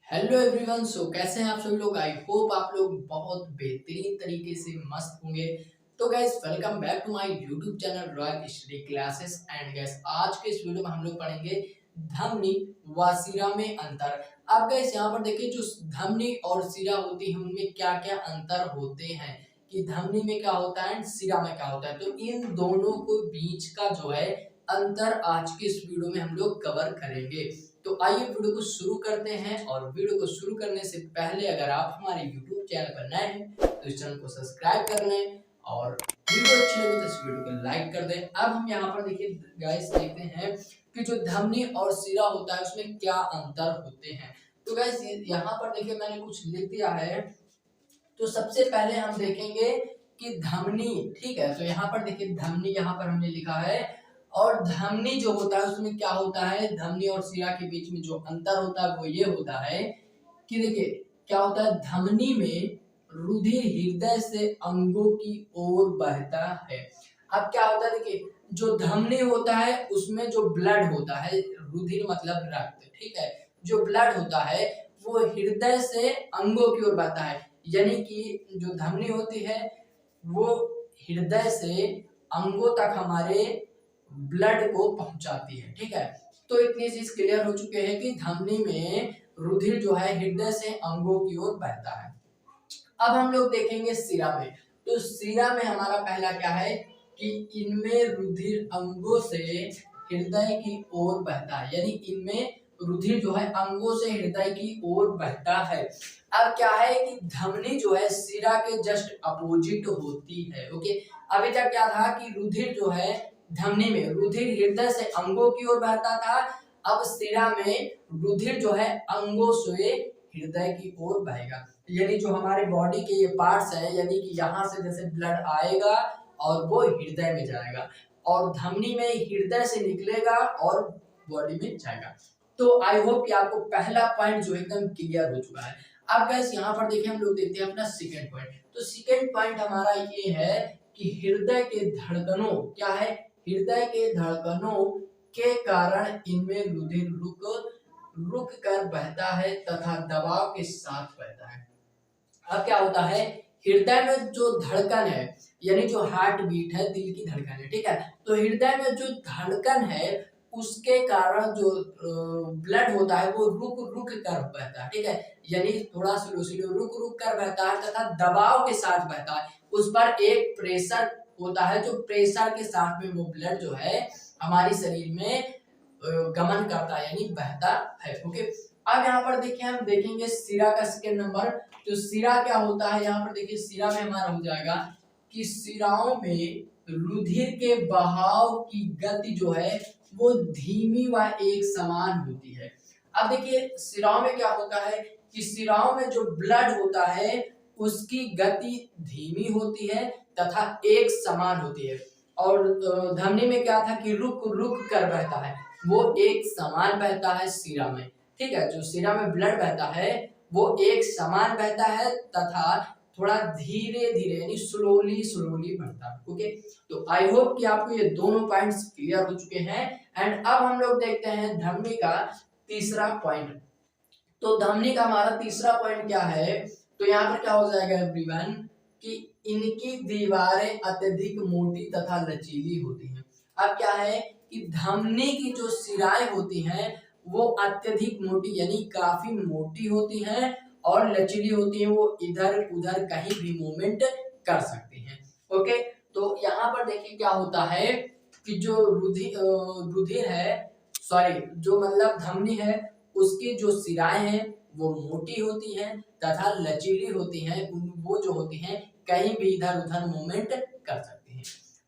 Hello everyone. कैसे हैं आप सभी लोग। आई होप आप लोग बहुत बेहतरीन तरीके से मस्त होंगे। तो guys welcome back to my YouTube channel royal study classes. And guys आज के इस वीडियो में हम लोग पढ़ेंगे धमनी व सिरा में अंतर। अब गैस यहाँ पर देखिए जो धमनी और सिरा होती है उनमें क्या क्या अंतर होते हैं, कि धमनी में क्या होता है एंड सिरा में क्या होता है। तो इन दोनों को बीच का जो है अंतर आज के इस वीडियो में हम लोग कवर करेंगे। तो आइए वीडियो को शुरू करते हैं। और वीडियो को शुरू करने से पहले अगर आप हमारे YouTube चैनल पर नए हैं तो इस चैनल को सब्सक्राइब कर लें और वीडियो अच्छी लगे तो इस वीडियो को लाइक कर दें। अब हम यहाँ पर देखिए गाइस देखते हैं कि जो धमनी और सिरा होता है उसमें क्या अंतर होते हैं। तो गाइस यहाँ पर देखिए मैंने कुछ लिख दिया है। तो सबसे पहले हम देखेंगे कि धमनी, ठीक है। तो यहाँ पर देखिए धमनी यहाँ पर हमने लिखा है। और धमनी जो होता है उसमें क्या होता है, धमनी और सिरा के बीच में जो अंतर होता है वो ये होता है कि देखिए क्या होता है, धमनी में रुधिर हृदय से अंगों की ओर बहता है। अब क्या होता है देखिए जो धमनी होता है उसमें जो ब्लड होता है, रुधिर मतलब रक्त, ठीक है, जो ब्लड होता है वो हृदय से अंगों की ओर बहता है। यानी कि जो धमनी होती है वो हृदय से अंगों तक हमारे ब्लड को पहुंचाती है, ठीक है। तो इतनी चीज क्लियर हो चुके हैं कि धमनी में रुधिर जो है हृदय से अंगों की ओर बहता है। अब हम लोग देखेंगे सिरा में। तो सिरा में हमारा पहला क्या है कि इनमें रुधिर अंगों से हृदय की ओर बहता है। यानी इनमें रुधिर जो है अंगों से हृदय की ओर बहता है। अब क्या है कि धमनी जो है सिरा के जस्ट अपोजिट होती है। ओके, अभी तक क्या था कि रुधिर जो है धमनी में रुधिर हृदय से अंगों की ओर बहता था। अब सिरा में रुधिर जो है अंगों से हृदय की ओर बहेगा। यानी जो हमारे बॉडी के ये पार्ट्स है, यानी कि यहाँ से जैसे ब्लड आएगा और वो हृदय में जाएगा और धमनी में हृदय से निकलेगा और बॉडी में जाएगा। तो आई होप कि आपको पहला पॉइंट जो एकदम क्लियर हो चुका है। अब गैस यहाँ पर देखिए हम लोग देखते हैं अपना सेकंड पॉइंट। तो सेकंड पॉइंट हमारा ये है कि हृदय के धड़कनों, क्या है, हृदय के धड़कनों के कारण इनमें रुधिर रुक कर बहता है तथा दबाव के साथ बहता है। अब क्या होता है, हृदय में जो धड़कन है यानी जो हार्ट बीट है, दिल की धड़कन है, ठीक है। तो हृदय में जो धड़कन है उसके कारण जो ब्लड होता है वो रुक रुक कर बहता है, ठीक है। यानी थोड़ा स्लो स्लो रुक रुक कर बहता है तथा दबाव के साथ बहता है। उस पर एक प्रेशर होता है, जो प्रेशर के साथ में वो ब्लड जो है हमारे शरीर में गमन करता है यानी बहता है। ओके, अब यहाँ पर देखिए हम देखेंगे सिरा का सेकंड नंबर। तो सिरा क्या होता है, यहाँ पर देखिए सिरा में हमारा हो जाएगा कि सिराओं में रुधिर के बहाव की गति जो है वो धीमी व एक समान होती है। अब देखिए सिराओं में क्या होता है कि सिराओं में जो ब्लड होता है उसकी गति धीमी होती है तथा एक समान होती है। और धमनी में क्या था कि रुक रुक कर बहता है, वो एक समान बहता है सिरा में, ठीक है। जो सिरा में ब्लड बहता है वो एक समान बहता है तथा थोड़ा धीरे धीरे यानी स्लोली स्लोली बढ़ता है। ओके, तो आई होप कि आपको ये दोनों पॉइंट्स क्लियर हो चुके हैं। एंड अब हम लोग देखते हैं धमनी का तीसरा पॉइंट। तो धमनी का हमारा तीसरा पॉइंट क्या है, तो यहाँ पर क्या हो जाएगा एवरीवन कि इनकी दीवारें अत्यधिक मोटी तथा लचीली होती हैं। अब क्या है कि धमनी की जो सिराएं होती हैं वो अत्यधिक मोटी यानी काफी मोटी होती हैं और लचीली होती हैं, वो इधर उधर कहीं भी मूवमेंट कर सकती हैं। ओके, तो यहाँ पर देखिए क्या होता है कि जो रुधिर है, सॉरी जो मतलब धमनी है उसकी जो सिराएं हैं वो मोटी होती हैं तथा लचीली होती हैं। वो जो होती हैं कहीं भी इधर उधर मूवमेंट कर सकती हैं।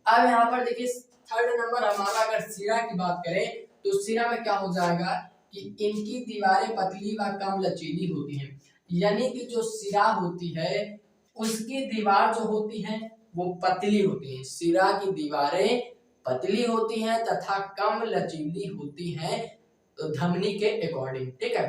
अब यहाँ पर देखिए थर्ड नंबर हमारा अगर सिरा की बात करें तो सिरा में क्या हो जाएगा कि इनकी दीवारें पतली व कम लचीली होती हैं। यानी कि जो सिरा होती है उसकी दीवार जो होती है वो पतली होती है। सिरा की दीवारें पतली होती हैं तथा कम लचीली होती हैं धमनी के अकॉर्डिंग, ठीक है।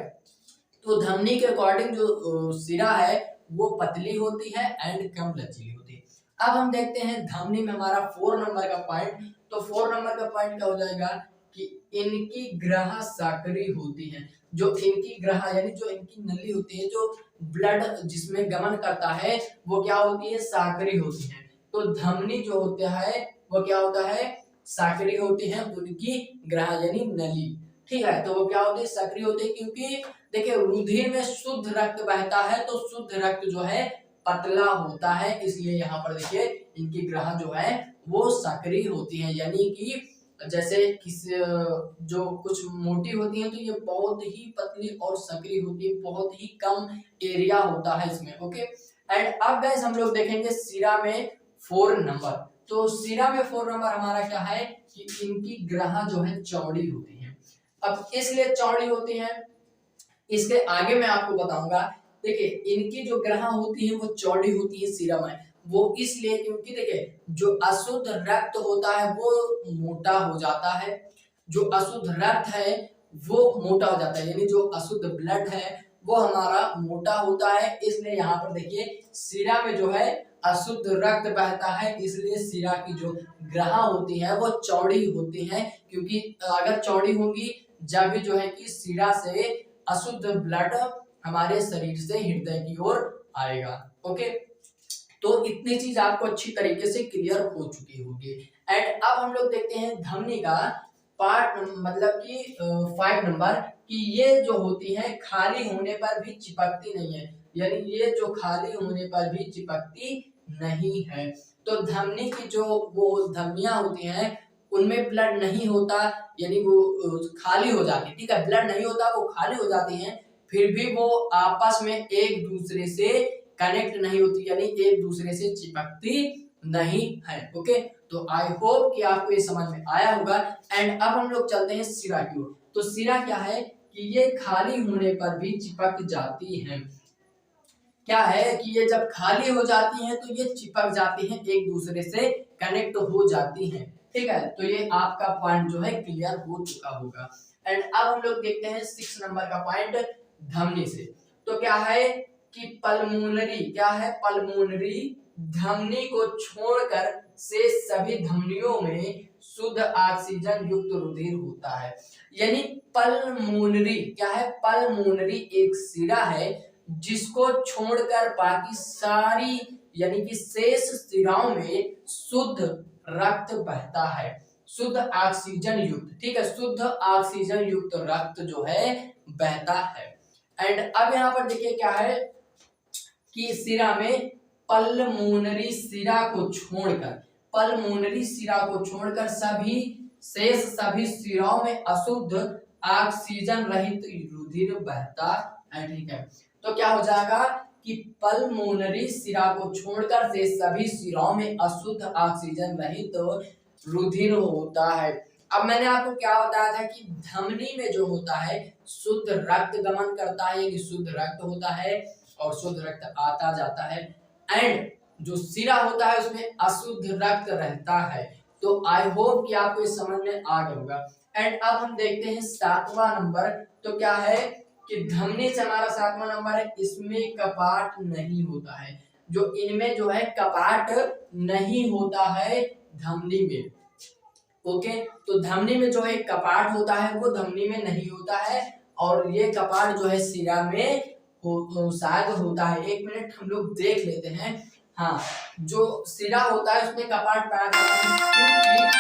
तो धमनी के अकॉर्डिंग जो सिरा है वो पतली होती है एंड कम लचीली होती है। अब हम देखते हैं धमनी में हमारा 4 नंबर का पॉइंट। तो 4 नंबर का पॉइंट क्या हो जाएगा कि इनकी ग्रह सक्रिय होती है। जो इनकी ग्रह यानी जो इनकी नली होती है, जो ब्लड जिसमें गमन करता है, वो क्या होती है, साकरी होती है। तो धमनी जो होता है वो क्या होता है, साकरी होती है, उनकी ग्रह यानी नली। ठीक है, तो वो क्या होती है, सक्रिय होती है, क्योंकि देखिए रुधिर में शुद्ध रक्त बहता है, तो शुद्ध रक्त जो है पतला होता है, इसलिए यहाँ पर देखिए इनकी ग्रह जो है वो सक्रिय होती है। यानी कि जैसे किस जो कुछ मोटी होती है तो ये बहुत ही पतली और सक्रिय होती है, बहुत ही कम एरिया होता है इसमें। ओके, एंड अब गाइस हम लोग देखेंगे सिरा में 4 नंबर। तो सिरा में 4 नंबर हमारा क्या है कि इनकी ग्रह जो है चौड़ी होती है। अब इसलिए चौड़ी होती है, इसके आगे मैं आपको बताऊंगा। देखिए इनकी जो ग्रह होती है वो चौड़ी होती है सिरा में, वो इसलिए क्योंकि देखिए जो अशुद्ध रक्त होता है वो मोटा हो जाता है, जो अशुद्ध रक्त है वो मोटा हो जाता है, यानी जो अशुद्ध ब्लड है वो हमारा मोटा होता है। इसलिए यहाँ पर देखिए सिरा में जो है अशुद्ध रक्त बहता है, इसलिए सिरा की जो ग्रह होती है वो चौड़ी होती है, क्योंकि अगर चौड़ी होंगी जब जो है कि सिरा से अशुद्ध ब्लड हमारे शरीर से हृदय की ओर आएगा। ओके, तो इतनी चीज आपको अच्छी तरीके से क्लियर हो चुकी होगी। एंड अब हम लोग देखते हैं धमनी का पार्ट, मतलब कि 5 नंबर, कि ये जो होती है खाली होने पर भी चिपकती नहीं है, यानी ये जो खाली होने पर भी चिपकती नहीं है। तो धमनी की जो वो धमनियां होती हैं उनमें ब्लड नहीं होता, यानी वो खाली हो जाती है। ठीक है, ब्लड नहीं होता, वो खाली हो जाती हैं, फिर भी वो आपस में एक दूसरे से कनेक्ट नहीं होती, यानी एक दूसरे से चिपकती नहीं है। ओके, तो आई होप कि आपको ये समझ में आया होगा। एंड अब हम लोग चलते हैं सिरा की ओर। तो सिरा क्या है कि ये खाली होने पर भी चिपक जाती हैं। क्या है कि ये जब खाली हो जाती हैं तो ये चिपक जाती हैं, एक दूसरे से कनेक्ट हो जाती हैं। ठीक है, तो ये आपका पॉइंट जो है क्लियर हो चुका होगा। एंड अब हम लोग देखते हैं 6 नंबर का पॉइंट धमनी से। तो क्या है कि पल्मोनरी, क्या है, पल्मोनरी धमनी को छोड़कर से सभी धमनियों में शुद्ध ऑक्सीजन युक्त रुधिर होता है। यानी पल्मोनरी क्या है, पल्मोनरी एक सिरा है जिसको छोड़कर बाकी सारी यानी कि शेष सिराओं में शुद्ध रक्त बहता है, शुद्ध ऑक्सीजन युक्त। ठीक है, शुद्ध ऑक्सीजन युक्त रक्त जो है बहता है। एंड अब यहाँ पर देखिए क्या है कि सिरा में पल्मोनरी सिरा को छोड़कर, पल्मोनरी सिरा को छोड़कर सभी शेष सभी सिराओं में अशुद्ध ऑक्सीजन रहित रुधिर बहता है। ठीक है, तो क्या हो जाएगा कि पल्मोनरी सिरा को छोड़कर से सभी सिराओं में अशुद्ध ऑक्सीजन रहित रुधिर होता है। अब मैंने आपको क्या बताया था कि धमनी में जो होता है शुद्ध रक्त गमन करता है, यानी शुद्ध रक्त होता है और शुद्ध रक्त आता जाता है, एंड जो सिरा होता है उसमें अशुद्ध रक्त रहता है। तो आई होप कि आपको इस समझ में आ गया होगा। एंड अब हम देखते हैं 7वां नंबर। तो क्या है कि धमनी से हमारा 7वां नंबर है, इसमें कपाट नहीं होता है। जो इनमें जो है कपाट नहीं होता है धमनी में। ओके, तो धमनी में जो है कपाट होता है वो धमनी में नहीं होता है, और ये कपाट जो है सिरा में शायद होता है। 1 मिनट हम लोग देख लेते हैं। हाँ, जो सिरा होता है उसमें कपाट पाया जाता है, क्योंकि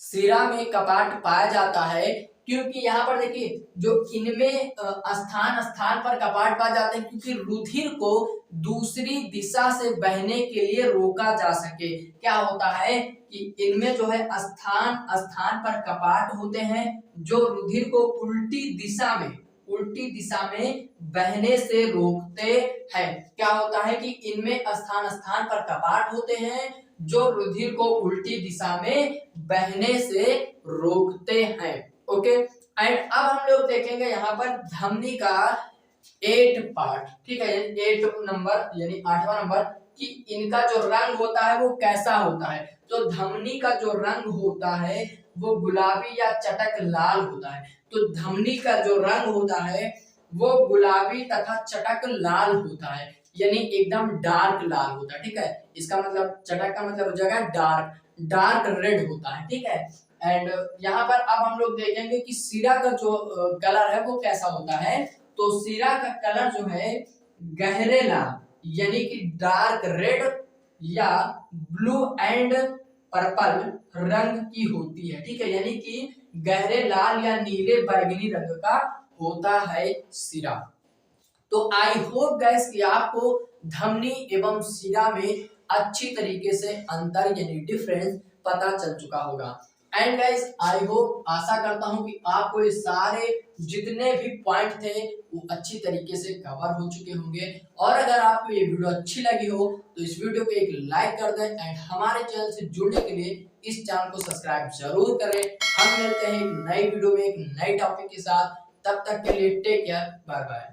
सिरा में कपाट पाया जाता है, क्योंकि यहाँ पर देखिए जो इनमें स्थान स्थान पर कपाट पाए जाते हैं, क्योंकि रुधिर को दूसरी दिशा से बहने के लिए रोका जा सके। क्या होता है कि इनमें जो है स्थान स्थान पर कपाट होते हैं जो रुधिर को उल्टी दिशा में बहने से रोकते हैं। क्या होता है कि इनमें स्थान स्थान पर कपाट होते हैं जो रुधिर को उल्टी दिशा में बहने से रोकते हैं। ओके, एंड अब हम लोग देखेंगे यहाँ पर धमनी का 8 पार्ट। ठीक है, 8 नंबर यानी 8वां नंबर, कि इनका जो रंग होता है वो कैसा होता है। तो धमनी का जो रंग होता है वो गुलाबी या चटक लाल होता है। तो धमनी का जो रंग होता है वो गुलाबी तथा चटक लाल होता है, यानी एकदम डार्क लाल होता है। ठीक है, इसका मतलब चटक का मतलब हो जाएगा डार्क, डार्क रेड होता है। ठीक है, एंड यहाँ पर अब हम लोग देखेंगे कि सीरा का जो कलर है वो कैसा होता है। तो सीरा का कलर जो है गहरे लाल यानी कि डार्क रेड या ब्लू एंड पर्पल रंग की होती है। ठीक है, यानी कि गहरे लाल या नीले बैगनी रंग का होता है सीरा। तो आई होप गाइस कि आपको धमनी एवं सीरा में अच्छी तरीके से अंतर यानी डिफरेंस पता चल चुका होगा। एंड गाइस आई होप, आशा करता हूं कि आपको ये सारे जितने भी पॉइंट थे वो अच्छी तरीके से कवर हो चुके होंगे। और अगर आपको ये वीडियो अच्छी लगी हो तो इस वीडियो को एक लाइक कर दें एंड हमारे चैनल से जुड़ने के लिए इस चैनल को सब्सक्राइब जरूर करें। हम मिलते हैं एक नई वीडियो में एक नई टॉपिक के साथ, तब तक के लिए टेक केयर, बाय बाय।